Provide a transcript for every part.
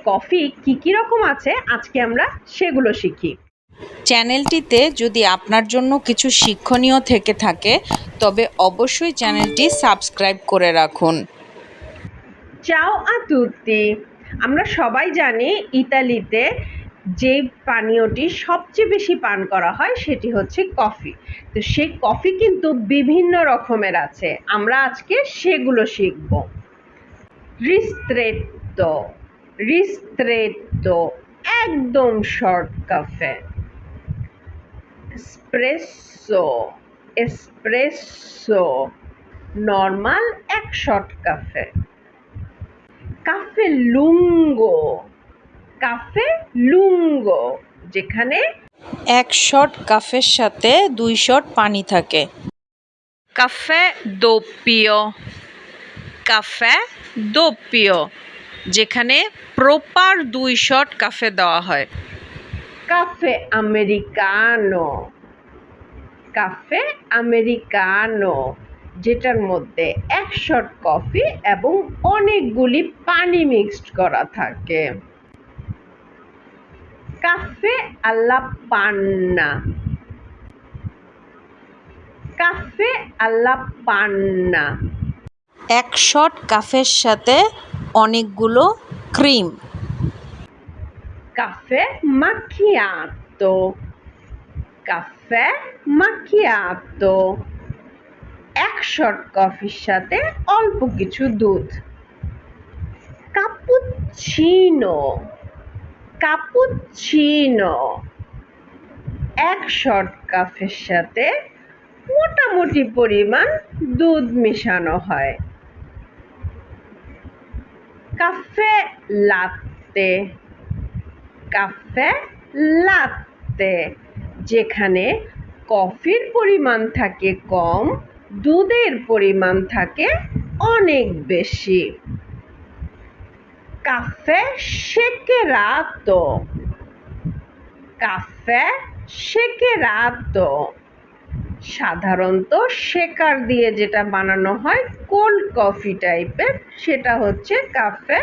Coffee কি রকম আছে আজকে আমরা সেগুলো শিখি। চ্যানেলটিতে যদি আপনার জন্য কিছু শিক্ষণীয় থেকে থাকে তবে অবশ্যই চ্যানেলটি সাবস্ক্রাইব করে রাখুন। চাও আ তুত্তি। আমরা সবাই জানি ইতালিতে যে পানীয়টি সবচেয়ে বেশি পান করা হয় সেটি হচ্ছে কফি। তো সেই কফি কিন্তু বিভিন্ন রকমের আছে, আমরা আজকে সেগুলো শিখব। রিস্ট্রেট্টো, রিস্ট্রেট্টো একদম short cafe. Espresso, espresso normal এক শর্ট কাফে। কাফে লুঙ্গো, কাফে লুঙ্গো যেখানে এক শট কাফের সাথে 2 শট পানি থাকে। কাফে দোপ্পিও, কাফে দোপ্পিও যেখানে প্রপার 2 শট কাফে দেওয়া হয়। কাফে আমেরিকানো, কাফে আমেরিকানো যেটার মধ্যে এক শট কফি এবং অনেকগুলি পানি মিক্সড করা থাকে। কাফে আল্লা পান্না, কাফে আল্লা পান্না এক শট কাফের সাথে অনেকগুলো ক্রিম। কাফে মাকিয়াতো, কাফে মাকিয়াতো এক শট কফির সাথে অল্প কিছু দুধ। কাপুচিনো, কাপুচিনো এক শট কফির সাথে মোটামুটি পরিমাণ দুধ মেশানো হয়। কাফে লাত্তে, কাফে লাত্তে যেখানে কফির পরিমাণ থাকে কম, দুধের পরিমাণ থাকে অনেক বেশি। কাফে শেকেরাতো, কাফে শেকেরাতো সাধারণত শেকার দিয়ে যেটা বানানো হয় কোল্ড কফি টাইপের, সেটা হচ্ছে কাফে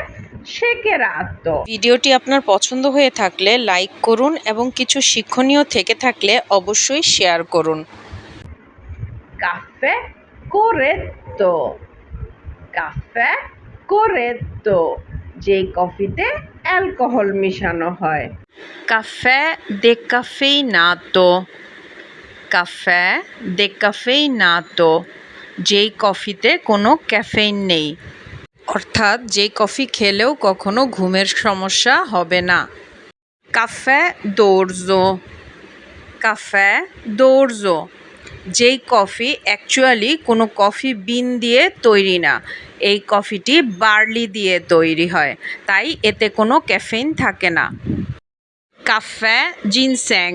শেকেরাতো। ভিডিওটি আপনার পছন্দ হয়ে থাকলে লাইক করুন এবং কিছু শিক্ষণীয় থেকে থাকলে অবশ্যই শেয়ার করুন। কাফে কোরেত্তো, কাফে কোরেত্তো যেই কফিতে অ্যালকোহল মেশানো হয়। কাফে দেকাফেইনাতো, কাফে দেকাফেইনাতো যেই কফিতে কোনো ক্যাফেইন নেই, অর্থাৎ যেই কফি খেলেও কখনো ঘুমের সমস্যা হবে না। কাফে দোরজো, কাফে দোরজো যেই কফি অ্যাকচুয়ালি কোনো কফি বিন দিয়ে তৈরি না, এই কফিটি বার্লি দিয়ে তৈরি হয়, তাই এতে কোনো ক্যাফেইন থাকে না। কাফে জিনস্যাং,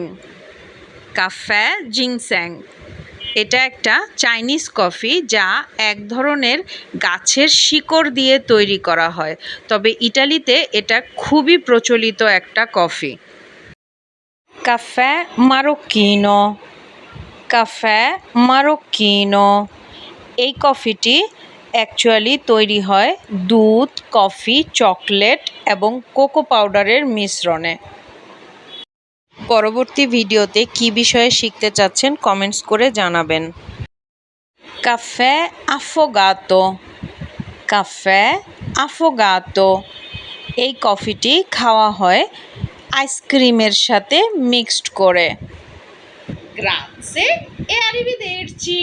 কাফে জিনস্যাং এটা একটা চাইনিজ কফি যা এক ধরনের গাছের শিকড় দিয়ে তৈরি করা হয়, তবে ইটালিতে এটা খুবই প্রচলিত একটা কফি। কাফে মারোক্কিনো, কাফে মারোক্কিনো এই কফিটি অ্যাকচুয়ালি তৈরি হয় দুধ, কফি, চকলেট এবং কোকো পাউডারের মিশ্রণে। পরবর্তী ভিডিওতে কী বিষয়ে শিখতে চাচ্ছেন কমেন্টস করে জানাবেন। কাফে আফোগাতো, কাফে আফোগাতো এই কফিটি খাওয়া হয় আইসক্রিমের সাথে মিক্সড করে। গ্রাzie e arrivederci।